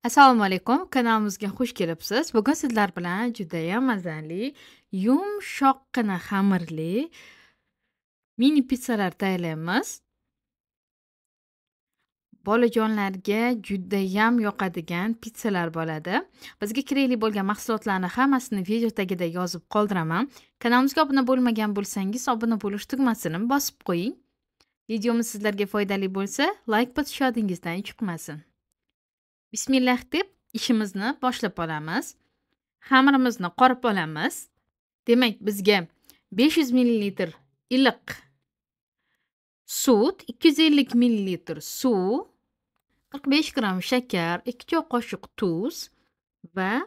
Assalomu alaykum, kanalimizga xush kelibsiz. Bugun sizlar bilan judayam mazali, yumshoqqina xamirli mini pitssalar tayyorlaymiz. Bolajonlarga judayam yoqadigan pitssalar bo'ladi. Bizga kerakli bo'lgan mahsulotlarni hammasini video tagida yozib qoldiraman. Kanalimizga obuna bo'lmagan bo'lsangiz, obuna bo'lish tugmasini bosib qo'ying. Videomiz sizlarga foydali bo'lsa, like bosish yodingizdan chiqmasin. Bismillah deb ishimizni boshlab olamiz. Xamirimizni qorib olamiz. Demak, bizga 500 ml iliq sut, 250 ml suv, 45 gram shakar, 2 choy qoshiq tuz va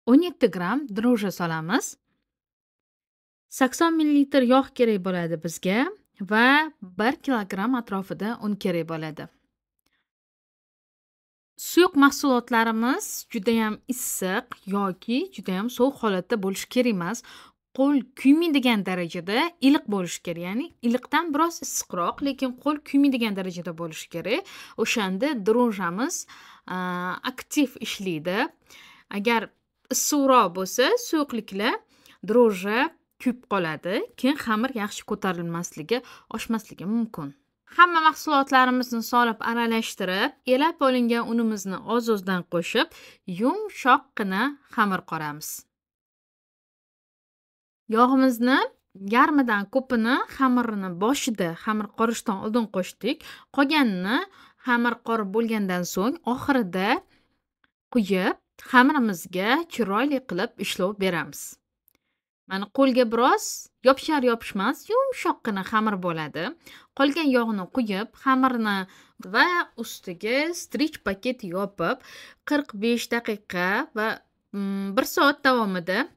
17 gram dro'jja solamiz. 80 ml yog' kerak bo'ladi bizga va 1 kilogram atrofida un kerak bo'ladi. Suyuq mahsulotlarimiz judayam issiq yoki judayam sovuq holatda bo'lishi kerak emas. Qo'l kuymaydigan darajada iliq bo'lishi kerak. Ya'ni iliqdan biroz issiqroq, lekin qo'l kuymaydigan darajada bo'lishi kerak. O'shanda dro'jjamiz aktiv ishlaydi. Agar issiqroq bo'lsa, suyuqliklar dro'jja kuyib qoladi. Keyin xamir yaxshi ko'tarilmasligi, oshmasligi mumkin. Hamma mahsulotlarimizni solib aralashtirib, elab olingan unimizni oz-ozdan qo'shib, yumshoqqina xamir qoramiz. Yog'imizni yarmidan ko'pini xamirni boshida, xamir qorishdan oldin qo'shdik. Qolganini xamir qorib bo'lgandan so'ng oxirida quyib, xamirimizga chiroyli qilib ishlov beramiz. Mana qo'lga biroz yopishar-yopishmas yumshoqqina xamir bo'ladi. Qolgan yog'ni quyib, xamirni va ustiga strich paket yopib, 45 daqiqa va 1 soat davomida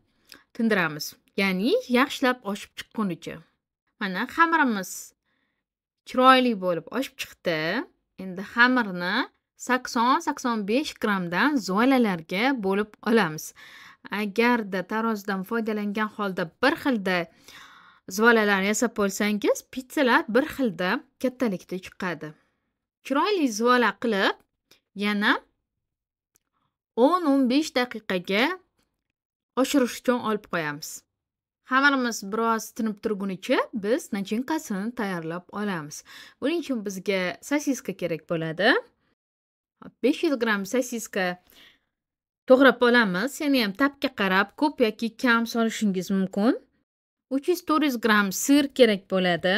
tindiramiz. Ya'ni yaxshilab oshib chiqqunicha. Mana xamirimiz chiroyli bo'lib oshib chiqdi. Endi xamirni 80-85 grammdan zolalarga bo'lib olamiz. Agarda tarozidan foydalangan holda bir xilda zolalar yasab olsangiz, pitsalar bir xilda kattalikda chiqadi. Chiroyli zola qilib, yana 10-15 daqiqaga oshirish uchun olib qo'yamiz. Xamirimiz biroz tinib turgunicha biz nachinkasini tayyorlab olamiz. Buning uchun bizga sosiska kerak bo'ladi. 500 gram sosiska to'g'rab olamiz. Yana ham tapga qarab ko'p yoki kam solishingiz mumkin. 300-400 gram sir kerak bo'ladi.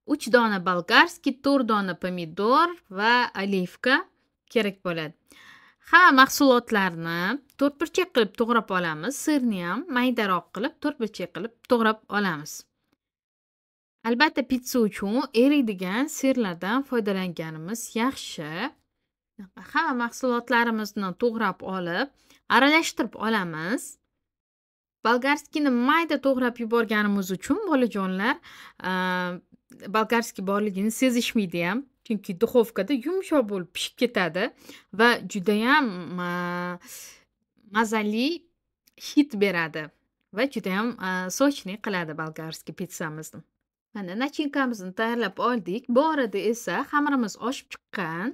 3 dona bolgarskiy, 4 dona pomidor va olivka kerak bo'ladi. Hamma mahsulotlarni to'rtburchak qilib to'g'rab olamiz. Sirni ham maydaroq qilib to'rtburchak qilib to'g'rab olamiz. Albatta pitsa uchun eriydigan sirlardan foydalanganimiz yaxshi. Hamma mahsulotlarimizni to'g'rab olib, aralashtirib olamiz. Bolgarskiyni mayda to'g'rab yuborganimiz uchun bolajonlar bolgarskiy borligini sezishmaydi ham. Chunki duxovkada yumshoq bo'lib pishib ketadi va judayam mazali hid beradi va judayam sochniy qiladi bolgarskiy pitsamizni. Mana nachinkamizni tayyorlab oldik. Bu orada esa xamirimiz oshib chiqqan.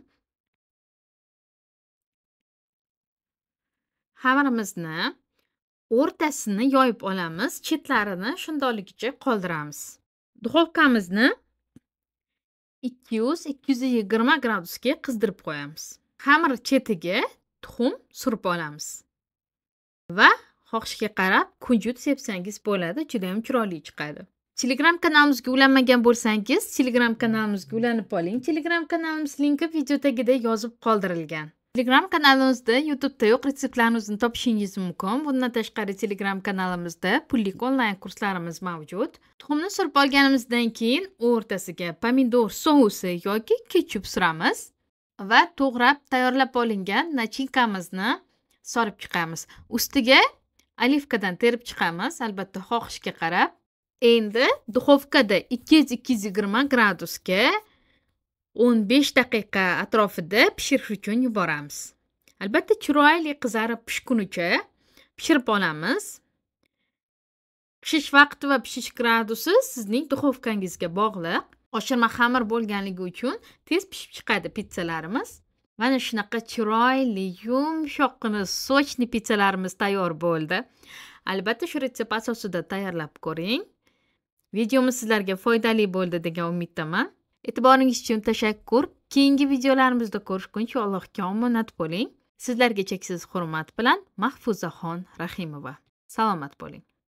Xamirimizni o'rtasini yoyib olamiz, chetlarini shundoqligicha qoldiramiz. Duxovkamizni 200-220 gradusga qizdirib qo'yamiz. Xamir chetiga tuxum surib olamiz. Va xohishga qarab kunjut sepsangiz bo'ladi, juda ham chiroyli chiqadi. Telegram kanalimizga ulanmagan bo'lsangiz, Telegram kanalimizga ulanib oling. Telegram kanalimiz linki video tagida yozib qoldirilgan. Telegram kanalimizda YouTube'da yo'q retseptlarimizni topishingiz mumkin. Bundan tashqari Telegram kanalimizda pullik onlayn kurslarimiz mavjud. Tuxumni surib olganimizdan keyin o'rtasiga pomidor sousi yoki ketchup suramiz va to'g'rab tayyorlab olingan nachinkamizni solib chiqamiz. Ustiga olivkadan terib chiqamiz, albatta xohishga qarab. Endi duxovkada 200-220 gradusga 15 daqiqa atrofida pishirish uchun yuboramiz. Albatta chiroyli qizarib pishgunicha pishirib olamiz. Pishish vaqti va pishish gradusi sizning duxovkangizga bog'liq. Oshirma xamir bo'lganligi uchun tez pishib chiqadi pitsalarimiz. Mana shunaqa chiroyli, yumshoqqina sochni pitsalarimiz tayyor bo'ldi. Albatta shu retsept asosida tayyorlab ko'ring. Videomiz sizlarga foydali bo'ldi degan umiddaman. E'tiboringiz uchun tashakkur. Keyingi videolarimizda ko'rishguncha Allohga omonat bo'ling. Sizlarga cheksiz hurmat bilan Mahfuzaxon Rahimova. Salomat bo'ling.